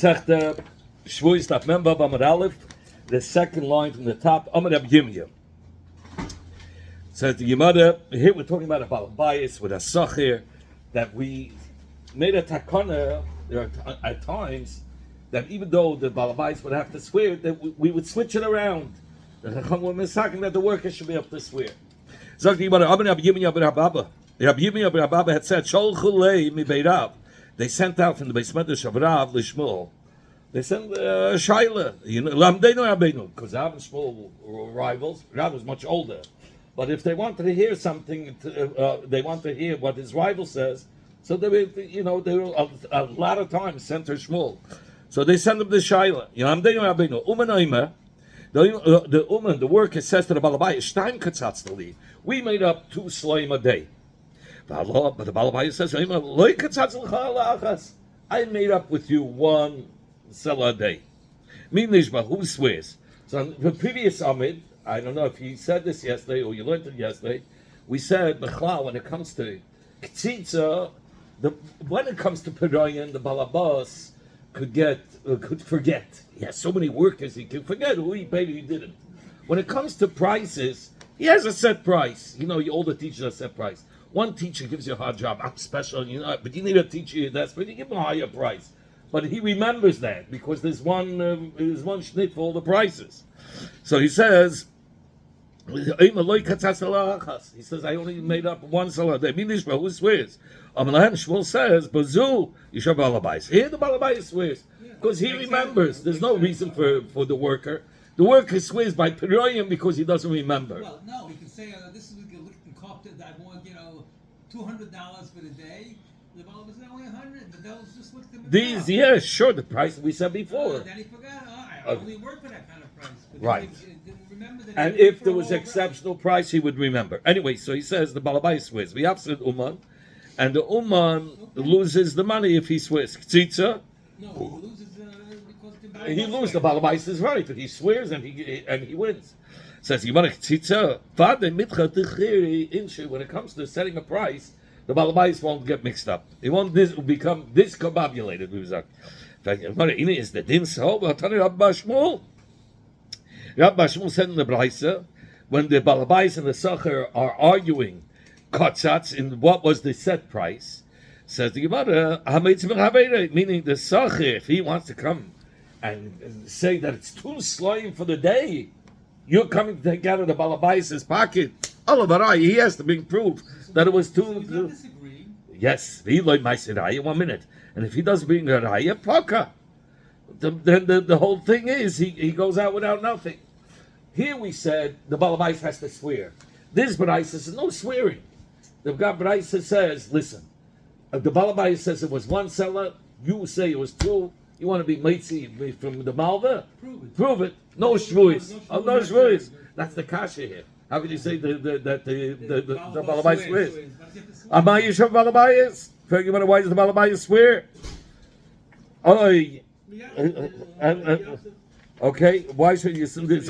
Masechta Shavous Daf Memba Bamad Aleph, the second line from the top. Amar Rab Yirmiyah says the Gemara. Here we're talking about a balabayis with a sachir that we made a takana. There are at times that even though the balabayis would have to swear, that we would switch it around. The Chacham were misaking that the worker should be able to swear. Zok the Gemara. Amar Rab Yirmiyah ben Abba. Rab Yirmiyah ben Abba had said, "Sholchu lei mi beirav." They sent out from the basement of Rav Lishmuel. They sent Shaila, because Rav and Shmuel were rivals. Rav was much older, but if they wanted to hear something, they want to hear what his rival says. So they were a lot of times sent to Shmuel. So they sent him to Shaila. The worker says to the Balabai, "Shtaim katzatzli." We made up 2 slaim a day. But the Balabai says, I made up with you 1 selah a day. Who swears? So on the previous Amid, I don't know if you said this yesterday or you learned it yesterday, we said, when it comes to K'tzitza, when it comes to Perayan, the Balabas could forget. He has so many workers, he could forget who he paid, who he didn't. When it comes to prices, he has a set price. All the teachers have a set price. One teacher gives you a hard job. I'm special, but you need a teacher that's but you give him a higher price. But he remembers that because there's one schnit for all the prices. So he says, he says, I only made up 1 salah. Who swears? Shmuel says, Bazu, Yishav Balabais. Here the Balabais swears. Because he remembers. There's no reason for the worker. The worker swears by Peroyim because he doesn't remember. Well, no, he can say, this is I want, $200 for the day. The Bible says only 100. The devils just looked at the sure, the price we said before. Then he forgot. I only work for that kind of price. But right. Didn't remember that. And if there was exceptional price, he would remember. Anyway, so he says the Balabai swears. We absolute Uman, and the Uman loses the money if he swears. K'tzitza. No, he loses because the Balabai. He loses. The Balabai is right, but he swears and he wins. Says when it comes to setting a price, the balabais won't get mixed up. It won't become discombobulated. Is the din so? Rabbi Shmuel said in the Braisa, when the balabais and the sacher are arguing katzatz in what was the set price, says the Gemara, meaning the sacher, if he wants to come and say that it's 2 slaim for the day, you're coming to take out of the balabais' pocket. He has to bring proof that it was 2. So he's not disagreeing. Yes, he like my siraya 1 minute, and if he doesn't bring a raya, paka. Then the whole thing is he goes out without nothing. Here we said the balabais has to swear. This Braisa says no swearing. The Braisa says, listen, if the balabais says it was 1 seller, you say it was 2. You want to be mitzi from the Malva? Prove it. No shvuis. No shvuis. That's the kasha here. How could you say that the Balabai swears? Am I Yishav Balabayas? Why does the Balabayas swear? Okay, why should you say this?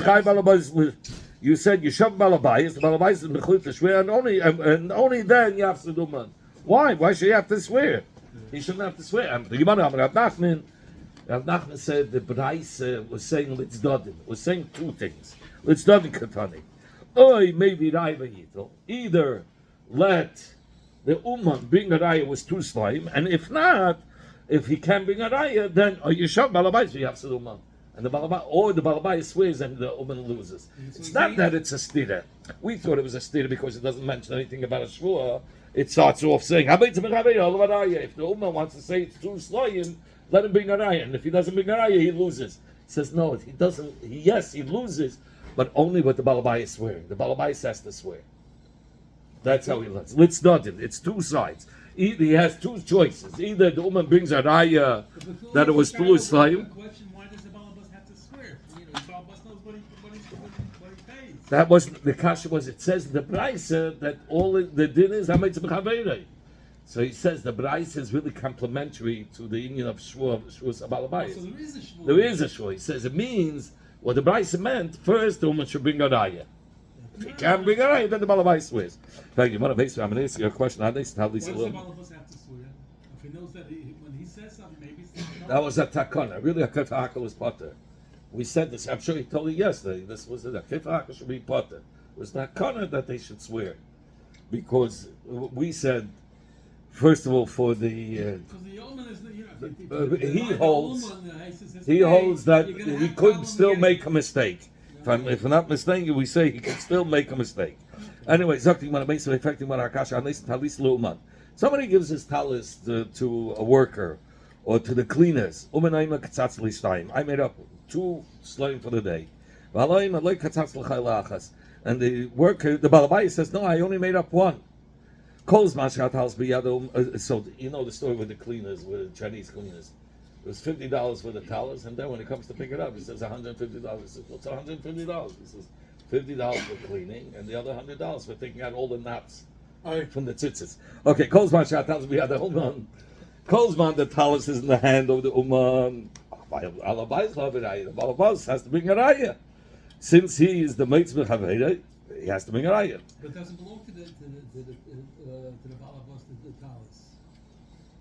You said Yishav Balabayas, the Balabayas is mechut to swear, and only then you have to do man. Why? Why should you have to swear? He shouldn't have to swear. The Gemara Rav Nachman said the Braisa was saying let's dodin. Was saying 2 things. Let's dodin katani. Maybe raiva yitol. Either let the Uman bring a raya was 2 slaim, and if not, if he can bring a raya, then Yishav Balabais you have to do Uman. And the Balabai swears and the Uman loses. It's not that it's a stira. We thought it was a stira because it doesn't mention anything about a shvua. It starts off saying, if the Uman wants to say it's 2 slaim, let him bring a raya, and if he doesn't bring a raya, he loses. He says no, he doesn't. He loses, but only with the balabais is swearing. The balabais has to swear. That's how he lets. Let's not it. It's 2 sides. He has 2 choices. Either the woman brings a raya that it was 2 slayim. Why does the balabais have to swear? The balabais knows what he pays. That was the kasha. It says in the price that all the din is hametz b'chaveirei. So he says the Braisa is really complementary to the union of Shvuah Balabayas. So there is a Shvuah. There is a Shvuah. He says it means what the Braisa meant. First, the woman should bring a raya. If he can't bring a raya, then the Balabayas swears. Thank you. I'm going to ask you a question. How do you Why does the Balabas have to swear? If he knows that when he says something, maybe it's That was a takana. Really, a kefaka was potter. We said this. I'm sure he told you yesterday. This was a kefaka should be potter. It was takana that they should swear, because we said, first of all, for the he holds that he could still make a mistake. If I'm not mistaken, we say he could still make a mistake. Anyway, somebody gives his talis to a worker or to the cleaners. I made up 2 slaim for the day. And the worker, the balabai says, no, I only made up 1. So you know the story with the cleaners, with the Chinese cleaners. It was $50 for the talis, and then when it comes to pick it up, he says $150. He says, what's $150? He says, $50 for cleaning, and the other $100 for taking out all the knots from the tzitzis. Okay, Kolzman Shatal's be the Uman. Kolzman, the talis is in the hand of the Uman. The Balabas has to bring a raya. Since he is the Meitz B'Chaveda, he has to bring a raya. But it doesn't belong to the Balabas, the talis.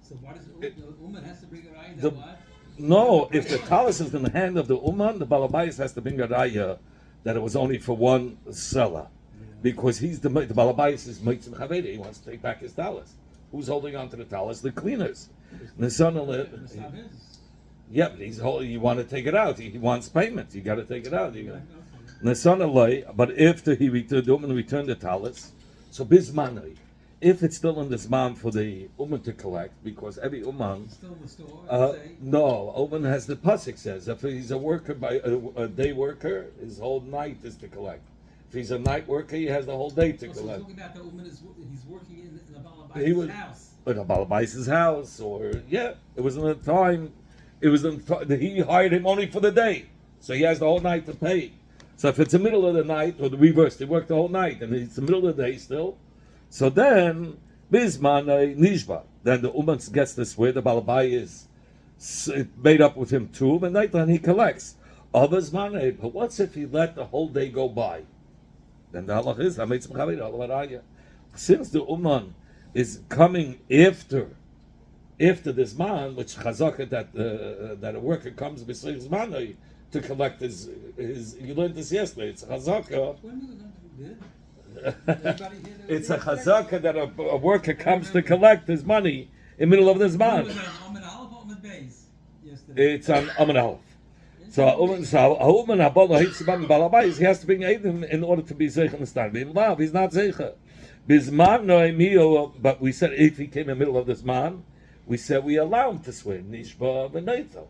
So why does the Uman has to bring a raya? No, if the talis is in the hand of the Uman, the Balabais has to bring a raya that it was only for 1 seller. Because he's the Balabais is Meitz B'Chaveda. He wants to take back his talis. Who's holding on to the talis? The cleaners. The son of yeah, but you want to take it out. He wants payment. You got to take it out. But if he returned the talis, so bismanoi, if it's still in this man for the uman to collect, because every uman, no, uman has the pasuk says if he's a worker by a day worker, his whole night is to collect. If he's a night worker, he has the whole day to collect. Talking about the uman he's working in the balabais' house. In the balabais' house, or it was in the time. It was he hired him only for the day, so he has the whole night to pay. So if it's the middle of the night, or the reverse, they work the whole night, and it's the middle of the day still. So then, bisman nishba. Then the uman gets to swear the balabai is made up with him too, and night then he collects. Others man, but what's if he let the whole day go by? Then the halach is since the uman is coming after this man, which chazaka that a worker comes beside his man to collect his. You learned this yesterday. It's a chazaka. It's a chazaka that a worker comes to collect his money in the middle of this man. It's an Amen Aleph. So a woman he has to bring Eidim in order to be zeicha nestan. He's not zeicha. But we said if he came in the middle of this man, we said we allow him to swear. Nishba v'neithel.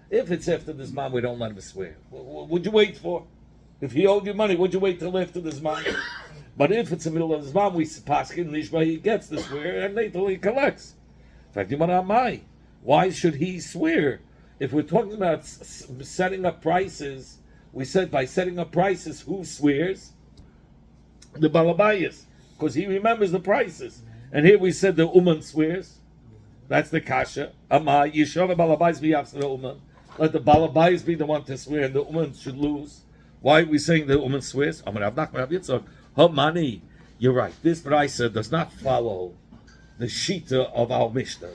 If it's after this man, we don't let him swear. What would you wait for? If he owed you money, would you wait till after this man? But if it's the middle of this man, we paskin nishba, he gets to swear, and neithel he collects. In fact, why should he swear? If we're talking about setting up prices, we said by setting up prices, who swears? The balabayas, because he remembers the prices. And here we said the uman swears. That's the kasha. Ama yishov balabais b'yafs the uman. Let the balabais be the one to swear, and the uman should lose. Why are we saying the uman swears? Money. You're right. This brisa does not follow the shita of our mishnah.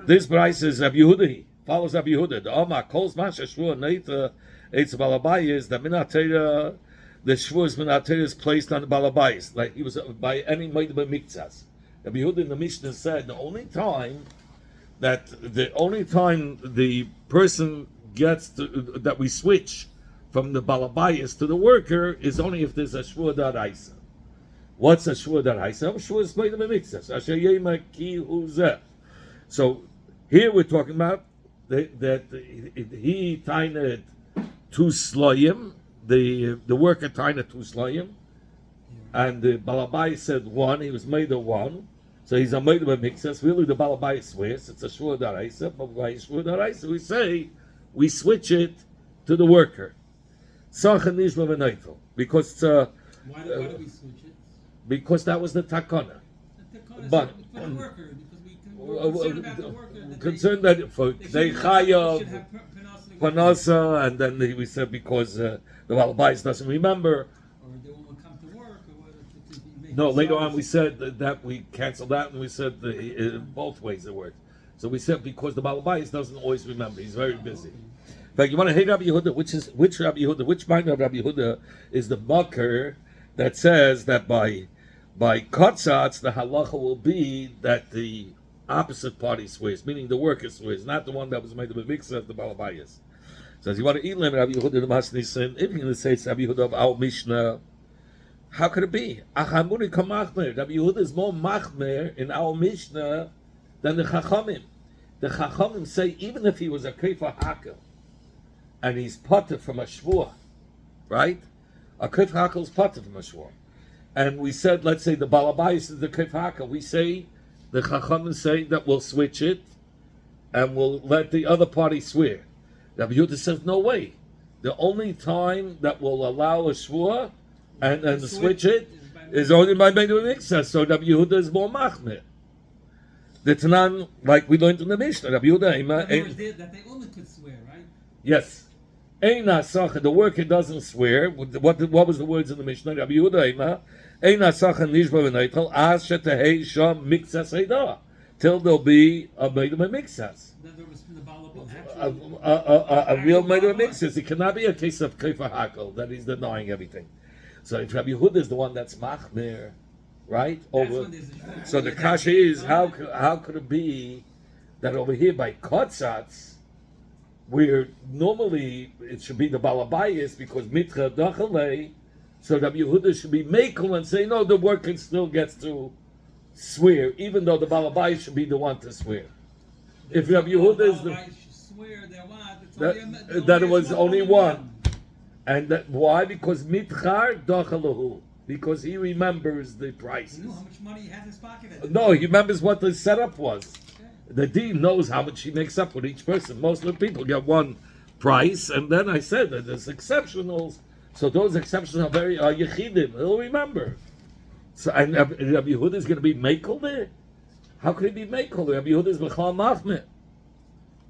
This brisa is Rabbi Yehuda. Follows Rabbi Yehuda. The Omar calls Masha Shvur Neita. Eitz Balabai is the Minatera. The Shvur's Minatera is placed on the Balabais, like he was by any Moed Mikzas. Rabbi Yehuda in the Mishnah said the only time the person gets that we switch from the Balabais to the worker is only if there's a Shvur Daraisa. What's a Shvur Daraisa? Shvur is Moed Mikzas. Asher Yema Ki Uzeh. So here we're talking about that he tained 2 sloyim, the worker tained 2 sloyim, and the balabai said 1. He was made of 1, so he's a made of a mixas. Really, the balabai swears it's a shvur daraisa. But by shvur daraisa, we say we switch it to the worker. Sachan nishma v'neitel, because why do we switch it? Because that was the takana. But for the worker. Concerned that for they chayav panasa, and then we said because the balabais doesn't remember. Or they won't come to work. No, later on we said that we canceled that, and we said both ways it works. So we said because the Balabayas doesn't always remember, he's very busy. In fact, you want to hate Rabbi Yehuda, which Rabbi Yehuda, which mind of Rabbi Yehuda is the Makar that says that by Kotzatz the halacha will be that the opposite party swears, meaning the worker swears, not the one that was made of a mixer of the Balabayas. So you want to eat Rabbi Yehuda the Masnisin, if you're going to say it's Rabbi Yehuda of our Mishnah, how could it be? Achamuri kamachmer. Rabbi Yehuda is more machmer in our Mishnah than the Chachamim. The Chachamim say even if he was a Keifa Hakel and he's potter from a Shvua, right? A Keifa Hakel is potter from a Shvua. And we said, let's say the Balabayas is the Keifa Hakel. We say, the Chachamim say that we'll switch it and we'll let the other party swear. Rabbi Yehuda says, no way. The only time that will allow a Shvua and switch it is only by making a mixer. So Rabbi Yehuda is more machmir. The Tanan, like we learned in the Mishnah, Rabbi Yehuda, that they only could swear, right? yes. Eina sacha, the worker doesn't swear. What was the words in the Mishnah? Rabbi Yehuda, Eina sacha nishba v'neitel, as shetahei sham mixas heidah, till there'll be a made of a mixas. A real made of a mixas. It cannot be a case of keifa hakel that he's denying everything. So if Rabbi Yehuda is the one that's machmir, right? So the kasha is how could it be that over here by kotzatz, where normally it should be the balabayas because mitra dachalei, so Rabbi Yehuda should be mekel and say no, the worker still gets to swear, even though the balabayas should be the one to swear. If Rabbi Yehuda is that it was only one. And that, why? Because mitchar dachalahu. Because he remembers the prices. He knew how much money he had in his pocket. No, he remembers what the setup was. Okay. The dean knows how much he makes up with each person. Most of the people get one price, and then I said that there's exceptionals. So those exceptions are very yechidim. He'll remember. So and Rabbi Yehuda is going to be mekel there. How could he be mekel? Rabbi Yehuda is b'chal machmir.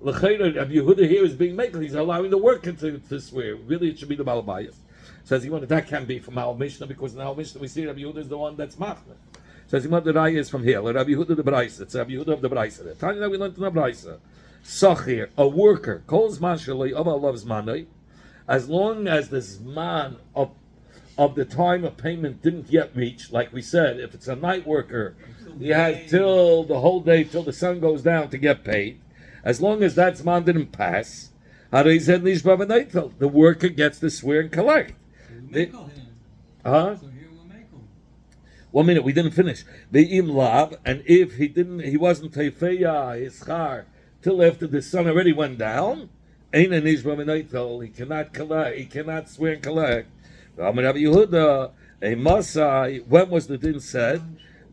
L'chayra, Rabbi Yehuda here is being mekel. He's allowing the worker to swear. Really, it should be the balabayas. Says he wanted that can't be from our Mishnah because in our Mishnah we see Rabbi Yehuda is the one that's machmir. Says he wanted the raya is from here. Rabbi Yehuda the Braisa. It's Rabbi Yehuda of the Braisa. The Tanya that we learned in the Braisa. Sachir, a worker, calls man shalei of loves manai, as long as this man of the time of payment didn't yet reach. Like we said, if it's a night worker, he has till the whole day till the sun goes down to get paid. As long as that man didn't pass, the worker gets to swear and collect. So here we'll make him. 1 minute, we didn't finish. The lab, and if he wasn't tefeya ischar till after the sun already went down, he cannot collect. He cannot swear and collect. Rabbi Yehuda, a masai. When was the din said?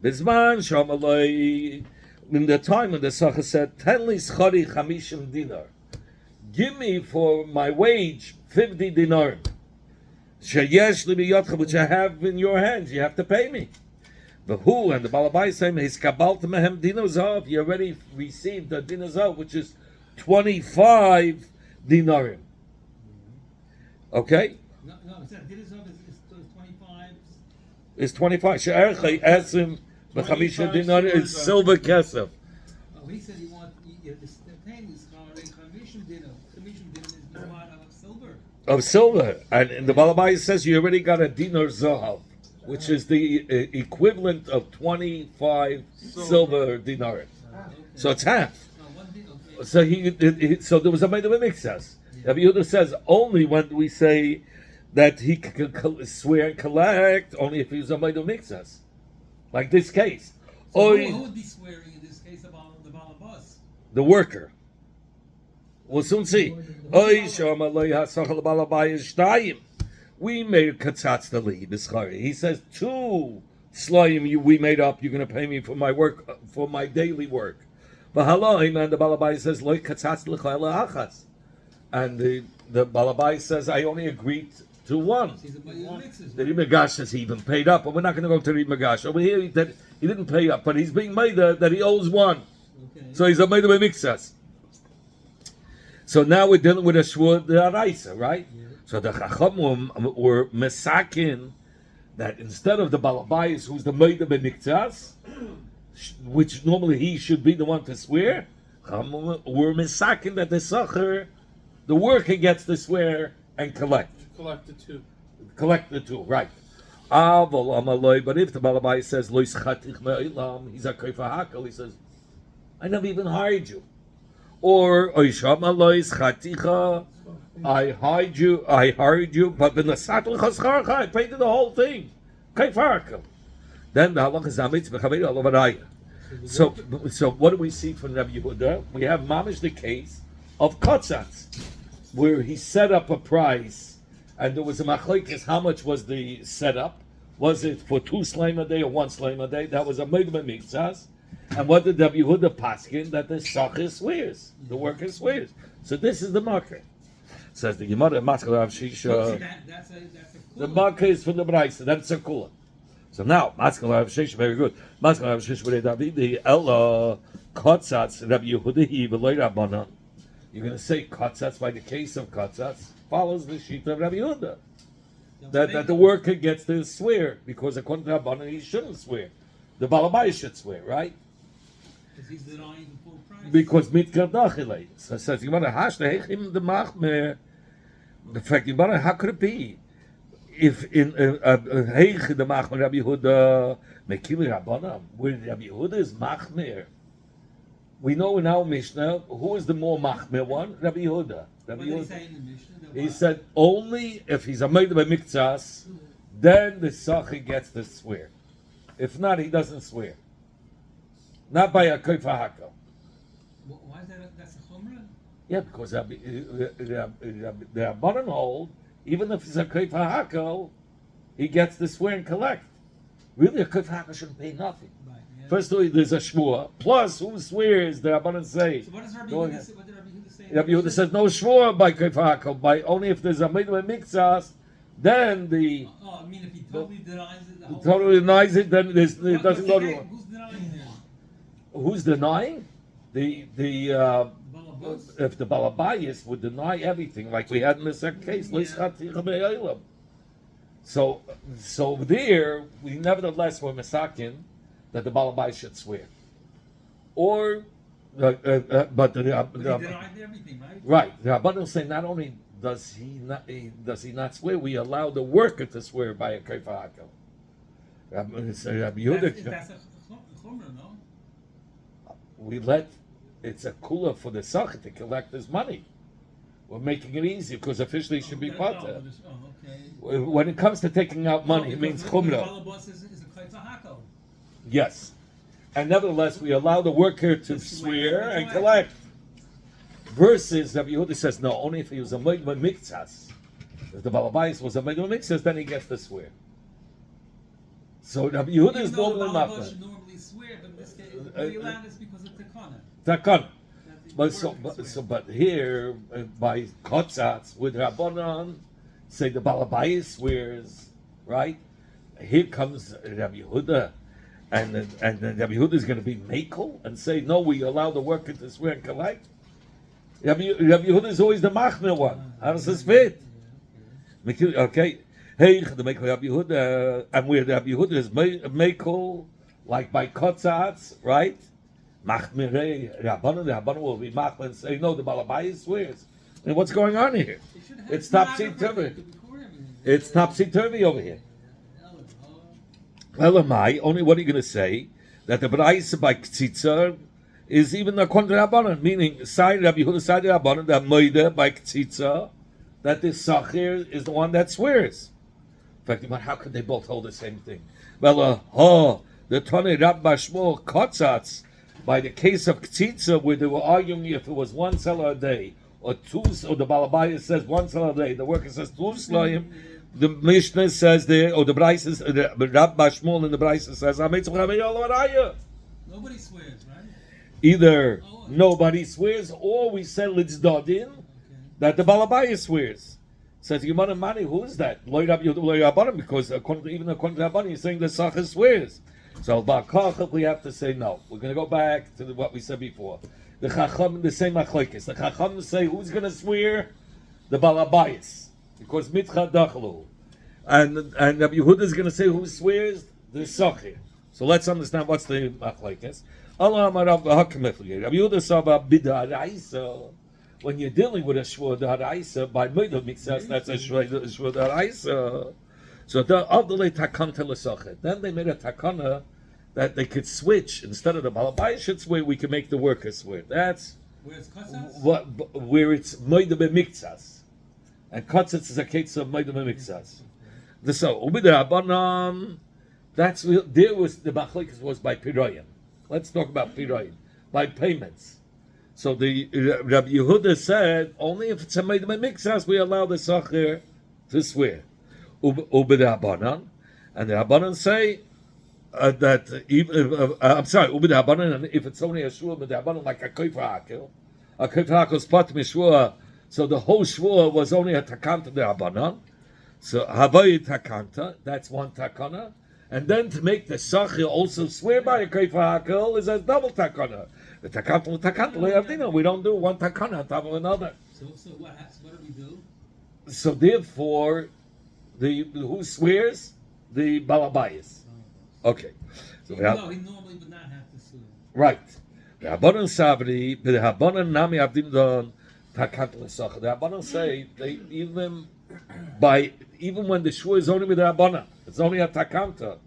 Bizman shamalei. In the time when the Sacha said, Tenli schari chamishim dinar. Give me for my wage 50 dinar. Sheyesh li biyotcha, which I have in your hands. You have to pay me. The who and the balabai say, He's kabalt mehem dinar zav. You already received the dinar zav, which is 25 dinarim. Okay? No, it's that dinar zav is 25. It's 25. She'erchei esim. The Chamisha dinar is silver kesef. Oh, he said he wants the pain is Chamisha dinar. Chamisha dinar is the part of silver. Of silver, and in the Balabai says you already got a dinar zahav, which is the equivalent of 25 silver dinars. Okay. So it's half. Okay. So there was a made mixas. Rabbi Yehuda says only when we say that he can swear and collect, only if he's a made mixas. Like this case. So who would be swearing in this case about the balabas? The worker. We'll soon see. We made katzatz the lead. He says 2 slayim we made up. You're going to pay me for my work, for my daily work. But and the balabai says loy katzatz l'chayla. And the balabai says I only agreed to 1. The Rimagash says he even paid up, but we're not going to go to Rimagash. Over here, he didn't pay up, but he's being made that he owes 1. Okay. So he's a made of a mixas. So now we're dealing with a shvur deraisa, right? Yeah. So the Chachamim were mesakin that instead of the Balabayas, who's the made of a mixas, which normally he should be the one to swear, We're misakin that the sacher, the worker gets to swear and collect. Collect the two. Collect the two, right. But if the Balabai says, he's a koifa hakel, he says, I never even hired you. Or, I hired you, but I paid you the whole thing. Koifa hakel. Then the halach is amitz, so what do we see from Rabbi Yehuda? We have mamish the case of kotzatz, where he set up a price, and there was a machlokes. How much was the setup? Was it for 2 slime a day or 1 slime a day? That was a meidma mikzas. And what did Rabbi Yehuda paskin? That the sacher swears, the worker swears. So this is the marker. Says the Gemara, Maskal Rav Shisha. The marker is from the Braisa. That's a kula. So now, Maskal Rav Shisha, very good. Maskal Rav Shisha, the Ella kotzatz Rabbi Yehuda he v'loy Rabbanan. You're going to say kotzatz by the case of kotzatz follows the sheet of Rabbi Yehuda. That the worker gets to swear, because according to Rabbanan he shouldn't swear. The Balabai should swear, right? Because he's denying the full price. Because mitkar dachilei. So it says, Gemara, hashne the machmer. The fact, Gemara, how could it be? If in heich the machmer Rabbi Yehuda mekili Rabbanan, where Rabbi Yehuda is machmer, we know in our Mishnah who is the more machmer one? Rabbi Yehuda. What did he say in the Mishnah? He said only if he's a made by mikzas, then the sachi gets to swear. If not, he doesn't swear. Not by a koifa hakel. Why is that? That's a chumrah? Yeah, because the Rabbanan hold, even if he's a koifa hakel, he gets to swear and collect. Really, a koifa hakel shouldn't pay nothing. Right, yeah. First of all, there's a shmua. Plus, who swears? The Rabbanan say. So what does Rabbi Go Yehuda ahead. say? What did Rabbi Yehuda say? Rabbi Yehuda says no shmua by koifa hakel. By only if there's a midway mixas, then the Oh, I mean, if he totally denies it, the whole totally denies it, then it doesn't What's go the to. case? Who's denying there? Who's denying? The Balabos? if the Balabayas would deny everything, like we had in the second case, so there we nevertheless were misakin that the Balabayas should swear, or but But he denied everything, right? right, the Rabbanan say not only does he not swear, we allow the worker to swear by a koifa hakel. Rabbi Yehuda, That's a chumrah, no? we let it's a kula for the sach to collect his money. We're making it easy because officially it should be part of. Okay. When it comes to taking out money, it means chumrah. Balabos is a koifa hakel. Yes, and nevertheless we allow the worker to swear and collect. Versus Rabbi Yehuda says no, only if he was a meidma mikzas. If the balabais was a meidma mikzas, then he gets to swear. So Rabbi Yehuda is normally Balabos machmer. should normally swear, but in this case, we allow this because of takana. Takon. But here by kotzatz with Rabbanan, say the Balabayis swears, right? Here comes Rabbi Yehuda, and then Rabbi Yehuda is going to be makel and say no, we allow the worker to swear and collect. Rabbi Yehuda is always the machmer one. How does this fit? Okay, hey, the makel Rabbi Yehuda, and where Rabbi Yehuda is makel, like by kotzatz, right? Machmirei Rabbanan, the Rabbanan will be machmer and say, no, the Balabai swears. And what's going on here? It's topsy-turvy. It's topsy-turvy over here. Elamai, only what are you going to say? That the Braisa by Ktsitza is even a contra Rabbanan, meaning side Rabbi Yehuda, side Rabbanan, that Moida by Ktsitza, that the Sachir is the one that swears. In fact, how could they both hold the same thing? Well, the Tane Rabba Shmuel Kotzatz, by the case of Ktsitza, where they were arguing if it was 1 seller a day, or 2, or the Balabaya says 1 seller a day, the worker says 2 slayim, the Mishnah says there, or the Bryce says, the Rabba Shmuel in the Bryce says, nobody swears, right? Either nobody swears, or we say Litzdadin, that the Balabaya swears. Says Yomana Mani, who is that? Because even according to Rabbanan, you're saying the Sachar swears. So Ba'akach, we have to say no. We're going to go back to what we said before. The Chacham, the same machlokes. The Chacham say who's going to swear? The Balabayis, because Mitcha Dachlu, and Rabbi Yehuda is going to say who swears? The Sachir. So let's understand what's the machlokes. Allah Amarav Hakamifli. Rabbi Yehuda saw about Bidaraisa. When you're dealing with a Shvur Daraisa, by Midah Mitzvah, that's a Shvur Daraisa. So of the late Takanta L'Sochet. Then they made a Takana that they could switch. Instead of the Balabai should swear, we can make the worker swear. That's Where it's Katsas? where it's Midah B'Miktzas. And Katzitz is a case of Midah B'Miktzas. So, Ubida that's there was the Machlekes was by Piroyim. Let's talk about Piroyim. By payments. So the Rabbi Yehuda said only if it's a Midah B'Miktzas we allow the Sachir to swear. Ubida Abanan. And the Abanan say that even, I'm sorry, Ubida Abanan, and if it's only a Shua, but the Abanan like a Koifa Hakil. A Koifa Hakil is part Mishua. So the whole Shua was only a Takanta de Abanan. So Havai Takanta, that's one Takana. And then to make the Sachir also swear by a Koifa Hakil is a double Takana. The Takanta, we don't do one Takana on top of another. So what do we do? So therefore, who swears? The Balabayas. Okay. So Even though he normally would not have to sue. Right. The Habanan Sabri, the Habanan Nami Abdim Don Takanta L'Sachir. The Habanan say they even when the shua is only with the Habanan, it's only a Takanta.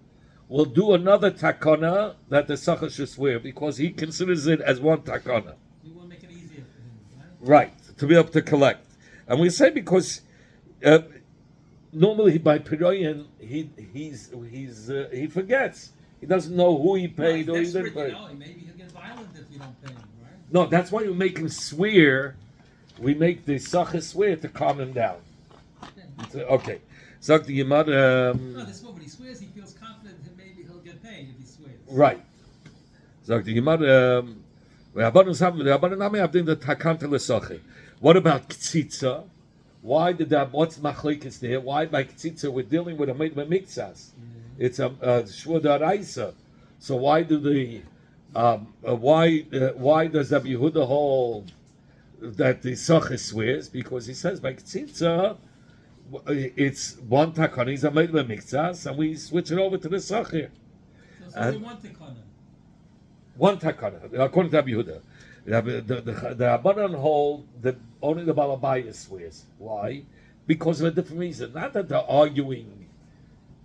We'll do another Takana that the Sachar should swear because he considers it as one Takana. You want to make it easier for him, right? Right, to be able to collect. And we say because normally by Piroyan he forgets. He doesn't know who he paid or he didn't pay. Maybe he'll get violent if you don't pay him, right? No, that's why we make him swear. We make the Sachar swear to calm him down. Okay. So the Yimad. No, this one when he swears, he feels confident that maybe he'll get paid if he swears. Right. So the Yimad. What about Ktsitsa? Why did that? What's machlekes there? Why by Ktsitsa we're dealing with a mitzvahs? It's a shvur daraisa. So why do the why does Rabbi Yehuda hold that the Sachar swears? Because he says by Ktsitsa it's one takana. He's a mitzvahs, and we switch it over to the Sachar. So it's only one takana. One takana, according to Rabbi Yehuda. The Rabbanan hold that only the Balabayas swears. Why? Because of a different reason. Not that they're arguing.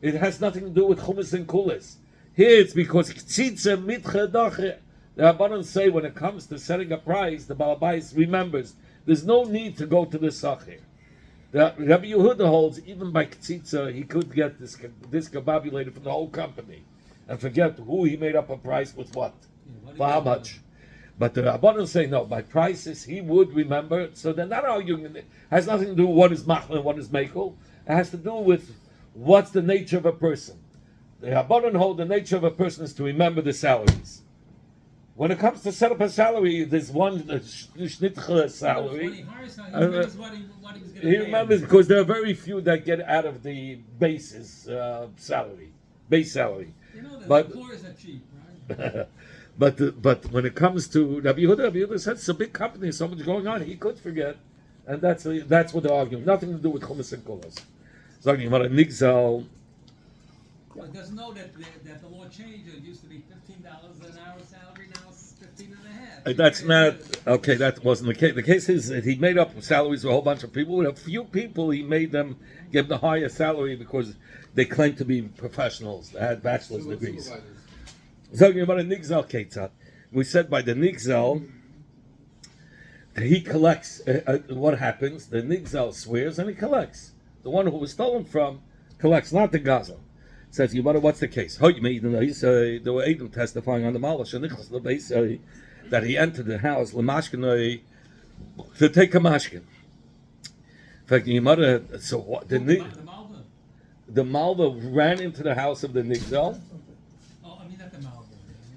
It has nothing to do with Chumas and Kulis. Here it's because Ktsitsa mitcha dache. The Rabbanan say when it comes to setting a price, the Balabayas remembers. There's no need to go to the Sachir. Rabbi Yehuda holds even by Ktsitsa he could get this discombobulated from the whole company and forget who he made up a price with what. For how much. But the Rabbanan say no, by prices he would remember. So they're not arguing. It has nothing to do with what is Machna and what is Mekel. It has to do with what's the nature of a person. The Rabbanan hold the nature of a person is to remember the salaries. When it comes to set up a salary, there's one shnitcha salary. When he hires him, he remembers what he was going to pay. He remembers because there are very few that get out of the basis salary, base salary. You know, the But employers are cheap, right? But when it comes to Rabbi Yehuda said it's a big company, so much going on, he could forget, and that's what they're arguing. Nothing to do with Chumas and Kulas. Talking about a nigzal. Well, it doesn't know that the law changed. It used to be $15 an hour salary. Now it's 15 and a half. That's not okay. That wasn't the case. The case is that he made up salaries for a whole bunch of people. With a few people, he made them give the higher salary because they claimed to be professionals. They had bachelor's degrees. Talking about a nigzal ketzat, we said by the nigzal, he collects. What happens? The nigzal swears and he collects. The one who was stolen from collects, not the gazel. Says, you wonder what's the case? There were Edom testifying on the Malash that he entered the house to take a mashkin. In fact, so what, the Malva ran into the house of the nigzal.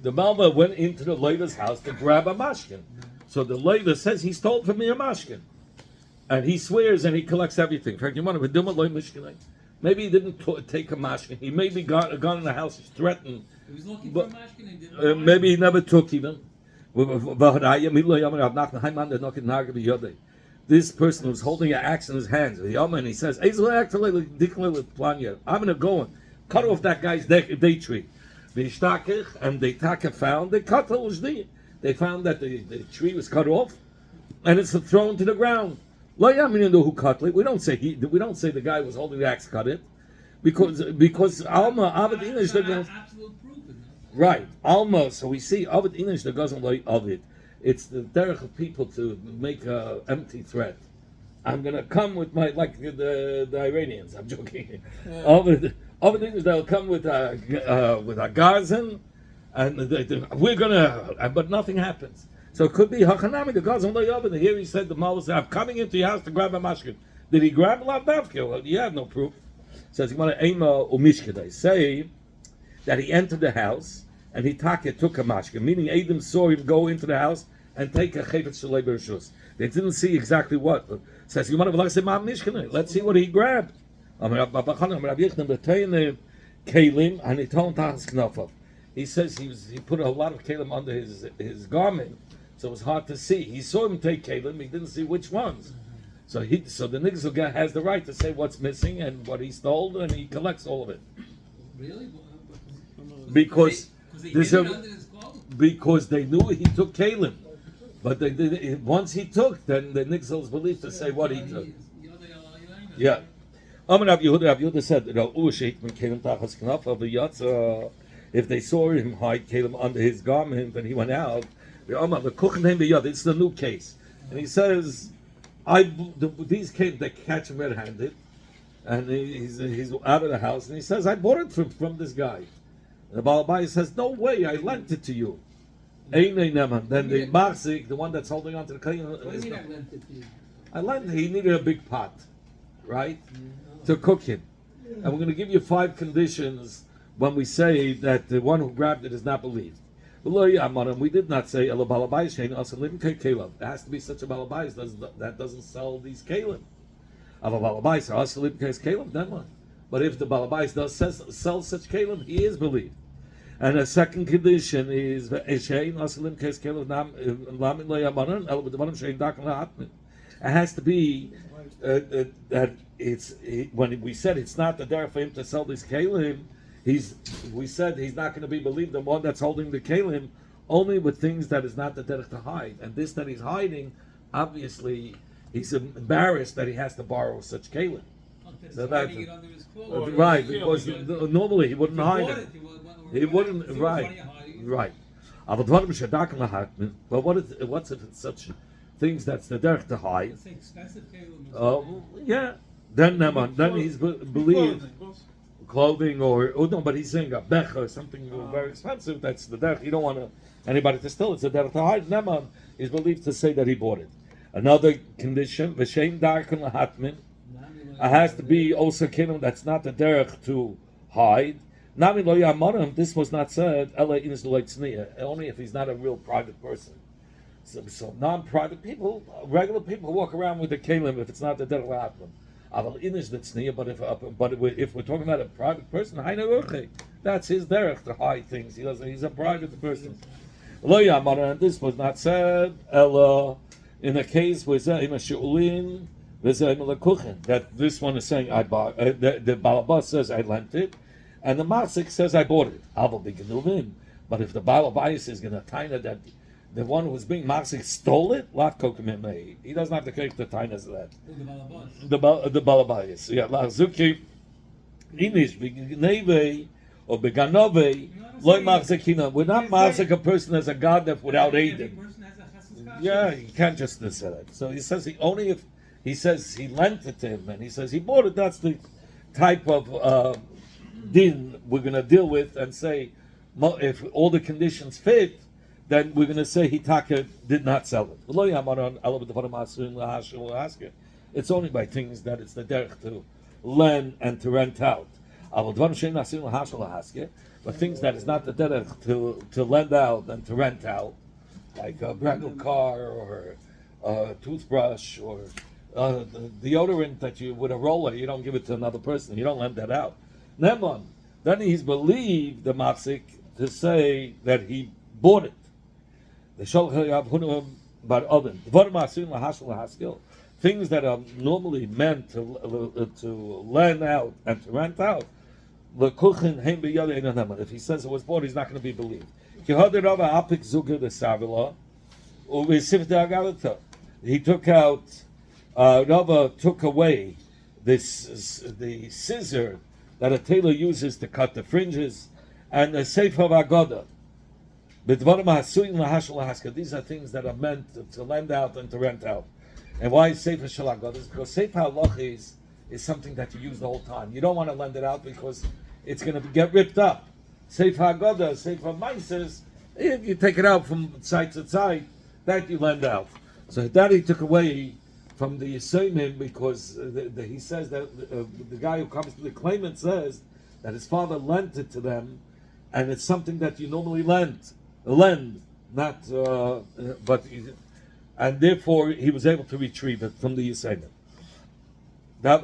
The Malva went into the Leila's house to grab a mashkin. So the Leila says he stole from me a mashkin. And he swears and he collects everything. In fact, you want to maybe he didn't take a mashkin. He maybe got in the house, he's threatened. He was looking for a mashkin and didn't maybe he never took even. This person was holding an axe in his hands. And he says, I'm going to go and cut off that guy's day tree. V'ishtakich, and they found the katel was there. They found that the tree was cut off, and it's thrown to the ground. Lo yaminu who cut it. We don't say the guy was holding the axe cut it, because Alma Avad Inish the absolute proof, isn't it? right Alma. So we see Avad Inish the doesn't like of it. It's the derech of people to make a empty threat. I'm gonna come with my like the Iranians. I'm joking. Avad Inish they'll come with a gazan, and we're gonna. But nothing happens. So it could be Hachanami the Gazan lo Yavin. Here he said the Mullah said, "I'm coming into your house to grab a mashkin." Did he grab a lavdavka? Well, you have no proof. Says you want to ema umishka. They say that he entered the house and he took a mashkin, meaning Adam saw him go into the house and take a chayfetz shalei b'rishus. They didn't see exactly what. Says you want to say mishkin. Let's see what he grabbed. And he told him he says he put a lot of kalim under his garment. So it was hard to see. He saw him take kalim, he didn't see which ones. So the nigzul guy has the right to say what's missing and what he stole, and he collects all of it. Really? Because because they knew he took kalim, but once he took, then the nigzul's believed to say what he took. Yeah. Rav Yehuda said, if they saw him hide kalim under his garment and he went out, it's the new case. And he says, these kalim, they catch him red-handed, and he's out of the house, and he says, I bought it from this guy. And the Baal Abayis says, no way, I lent it to you. Then the Marsik, the one that's holding on to the kalim, I lent it. He needed a big pot, right, to cook him. And we're going to give you 5 conditions when we say that the one who grabbed it is not believed. We did not say it has to be such a balabais that doesn't sell these kalim. But if the balabais does sell such kalim, he is believed. And a second condition is it has to be that when we said it's not the derech for him to sell these kalim. We said he's not going to be believed, the one that's holding the kalim, only with things that is not the derech to hide. And this that he's hiding, obviously, he's embarrassed that he has to borrow such kalim. So hiding it under his clothes. Right, because normally he wouldn't hide it. He wouldn't, right. But what's if it's such things that's the derech to hide? It's expensive kalim. Yeah. Then he's believed. Clothing or no, but he's saying a bech or something very expensive. That's the derech. You don't want anybody to steal. It's a derech to hide. Neman is believed to say that he bought it. Another condition: v'shein darken lahatmin. It has to be also kelim that's not the derech to hide. Nami lo yamarim. This was not said. Ela inis loitzniya. Only if he's not a real private person. So non-private people, regular people walk around with the kelim if it's not the derech lahatmin. But if we're talking about a private person, that's his derech to hide things. He's a private person. And this was not said in a case where that this one is saying the Balabas says I lent it, and the Marsik says I bought it. But if the Balabas is going to taina that the one who's being Marsik stole it, he doesn't have to take the tainas of that. The Balabas. Yeah, Zuki Inish Begneve or Beganove Loy Marzikina. We're not Marsik a person as a god that without aid. Yeah, you can't just say that. So he says he says he lent it to him and he says he bought it. That's the type of din we're going to deal with and say if all the conditions fit, then we're going to say Hitaka did not sell it. It's only by things that it's the derech to lend and to rent out. But things that is not the derech to lend out and to rent out, like a brand new car or a toothbrush or the deodorant that you with a roller, you don't give it to another person. You don't lend that out. Then he's believed the mafsik to say that he bought it. The but oven things that are normally meant to lend out and to rent out If he says it was bought, he's not going to be believed. He took out, Rava took away the scissor that a tailor uses to cut the fringes, and the Sefer of Agoda. These are things that are meant to lend out and to rent out. And why Sefer Shel Agoda? Because Sefer Halacha is something that you use the whole time. You don't want to lend it out because it's going to get ripped up. Sefer Agoda, Sefer Maises, you take it out from side to side, that you lend out. So that he took away from the Yisraelim because he says that the guy who comes to the claimant says that his father lent it to them, and it's something that you normally lend, not and therefore he was able to retrieve it from the Yisraelim.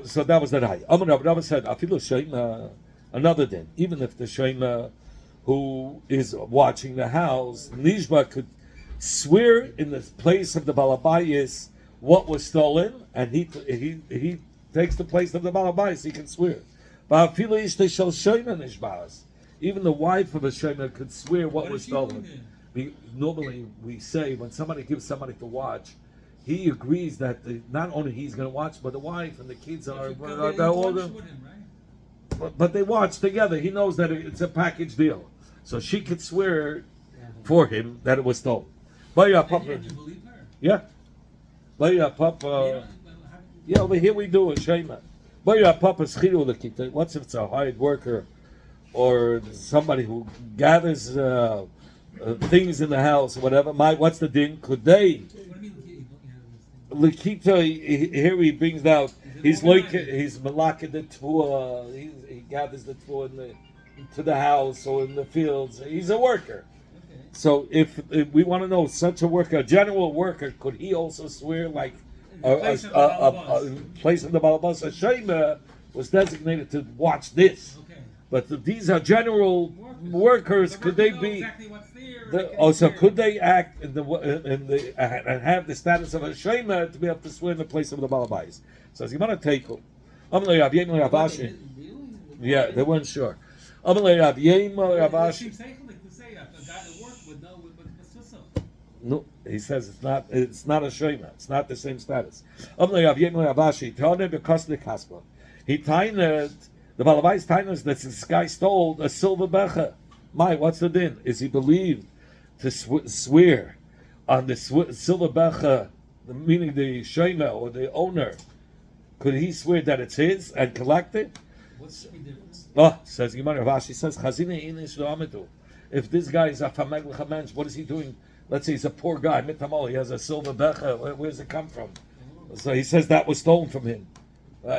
So that was the Rai. Rabbi said, "Afilu Shema, another din. Even if the Shema who is watching the house, Nishba could swear in the place of the Balabayis what was stolen, and he takes the place of the Balabayis. He can swear. But Afilu Ishtei Shel Shema Nishbas. Even the wife of a Shema could swear what was stolen. Normally, we say when somebody gives somebody to watch, he agrees that not only he's going to watch, but the wife and the kids are all them. But they watch together. He knows that it's a package deal, so she could swear for him that it was stolen. But yeah, Papa. And you believe her? Yeah. But yeah, Papa. Yeah, over here we do a shema. But yeah, Papa. What's if it's a hired worker or somebody who gathers things in the house or whatever? What's the din? Could they? Likita, here he brings out. He's malaka the tvua. He gathers the tvua to the house or in the fields. He's a worker. Okay. So if we want to know such a worker, a general worker, could he also swear like a place of the balabas? A shema was designated to watch this. Okay. But these are general workers. Could they be? Exactly what's there, So could they act and have the status of a shema to be able to swear in the place of the balabais? So you want to take them. Yeah, they weren't sure. No, he says it's not a shema. It's not the same status. He tained the balabais tained that this guy stole a silver becher. What's the din? Is he believed to swear on the silver becher, meaning the shema or the owner? Could he swear that it's his and collect it? What's the difference? Says Gemara Rashi says Chazina inish lo'amitu. If this guy is a fameglich mensch, what is he doing? Let's say he's a poor guy, mitamol. He has a silver becher. Where does it come from? So he says that was stolen from him.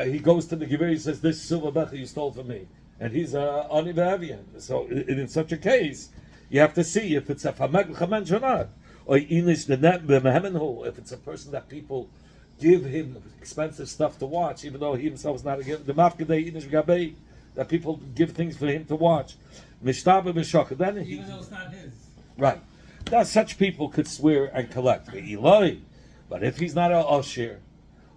He goes to the Gevir. He says, "This silver becher you stole from me," and he's ani be'avian. So in such a case, you have to see if it's a fameglich mensch or not, or inish the net b'mehemenhu. If it's a person that people give him expensive stuff to watch, even though he himself is not a giver. The mafkadei inish gabei, that people give things for him to watch. Mishtaba b'shaka. Then Even though it's not his. Right. Now such people could swear and collect. But if he's not a usher,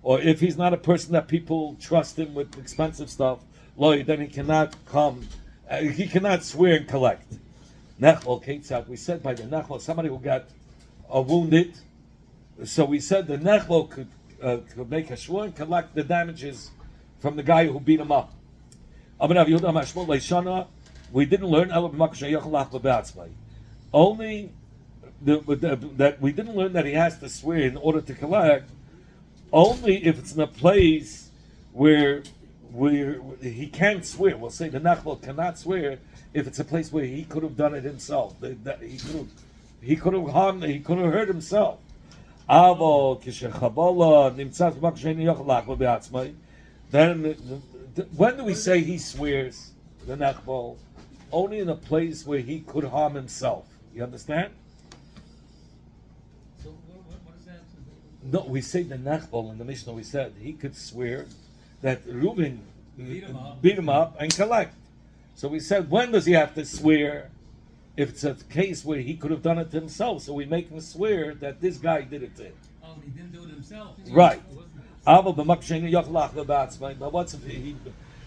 or if he's not a person that people trust him with expensive stuff, then he cannot come. He cannot swear and collect. Nechol Ketzak. We said by the Nechol, somebody who got wounded. So we said the Nechol could make a shwur and collect the damages from the guy who beat him up. We didn't learn only that we didn't learn that he has to swear in order to collect, only if it's in a place where he can't swear. We'll say the Nachal cannot swear if it's a place where he could have done it himself. He could have harmed. He could have hurt himself. Then when do we say he swears the Nachal? Only in a place where he could harm himself. You understand? So what is that? No, we say the Nachbol in the Mishnah. We said he could swear that Reuben beat him up and collect. So we said, when does he have to swear? If it's a case where he could have done it himself, so we make him swear that this guy did it to him. Oh, he didn't do it himself. Right. But what's if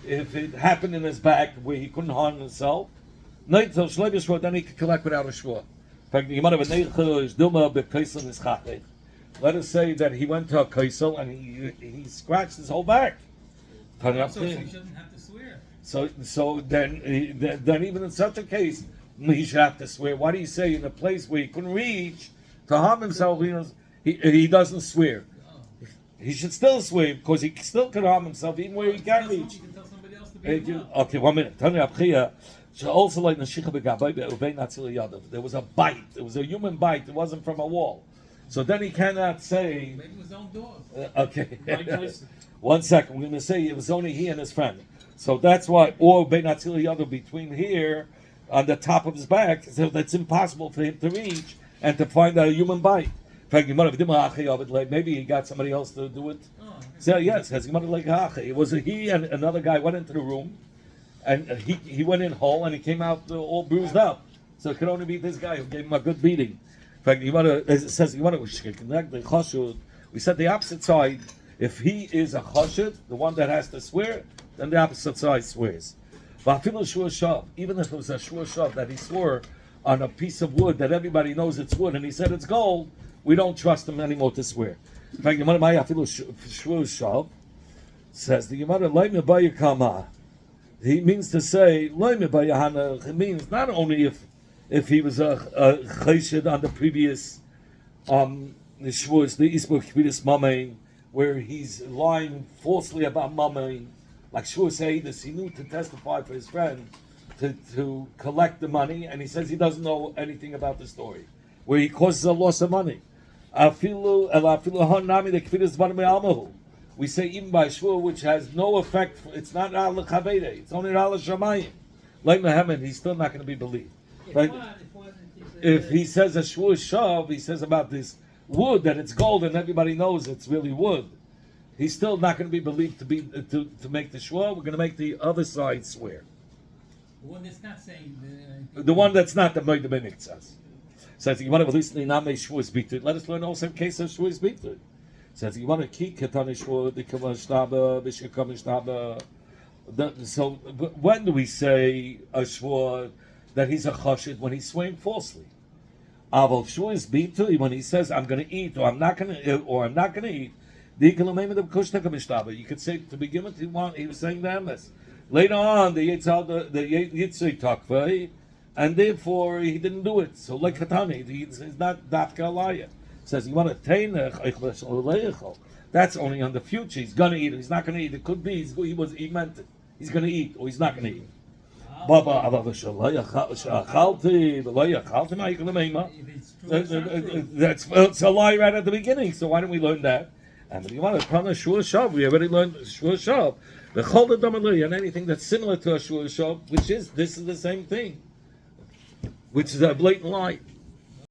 if it happened in his back where he couldn't harm himself, then he could collect without a shvua. Let us say that he went to a kaisel and he scratched his whole back. So he shouldn't have to swear. So then even in such a case, he should have to swear. Why do you say in a place where he couldn't reach to harm himself, he doesn't swear? He should still swear because he still can harm himself even where he can't reach. You can tell somebody else to be Okay, 1 minute. Also, like there was a bite. It was a human bite. It wasn't from a wall. So then he cannot say. Maybe his own dog. Okay. 1 second. We're going to say it was only he and his friend. So that's why, or between here on the top of his back, so that's impossible for him to reach and to find a human bite. Maybe he got somebody else to do it. So yes, it was he and another guy went into the room, and he went in whole and he came out all bruised up. So it could only be this guy who gave him a good beating. In fact, as it says, we said the opposite side. If he is a chashid, the one that has to swear, then the opposite side swears. But even if it was a shua shav that he swore on a piece of wood that everybody knows it's wood, and he said it's gold, we don't trust him anymore to swear. In fact, the Gemara shua shav says the Gemara loy kama. He means to say loy mebayahana. It means not only if he was a chashid on the previous the shvuas, the isbuk kvidus mamain, where he's lying falsely about mamain, like Shua Seidas, he knew to testify for his friend to collect the money, and he says he doesn't know anything about the story, where he causes a loss of money. We say even by Shua, which has no effect, it's not al chavede, it's only al shamayim. Like Muhammad, he's still not going to be believed. Right? If he says a Shua shav, he says about this wood that it's gold and everybody knows it's really wood, he's still not going to be believed to make the shua. We're going to make the other side swear. The one that's not saying the one that's not the moed b'miktzas. Says you want to listen to name shua is bitud. Let us learn also in case of shua is bitud. Says you want to keep ketane shua the kamashtaba b'shekamashtaba. So when do we say a shua that he's a chashid? When he's swearing falsely. Aval shua is bitud when he says I'm going to eat or I'm not going to eat. You could say to begin with, he was saying the emes. Later on, the Yitzhak takva, and therefore he didn't do it. So like Katani, he's not dafka alaya. Says you want to tain. That's only on the future. He's gonna eat. He's not gonna eat. It could be he meant it. He's gonna eat or he's not gonna eat. That's a lie right at the beginning. So why don't we learn that? And if you want to punish shua shav, we already learned shua shav. The chol damalei and anything that's similar to a shua shav, this is the same thing, which is a blatant lie.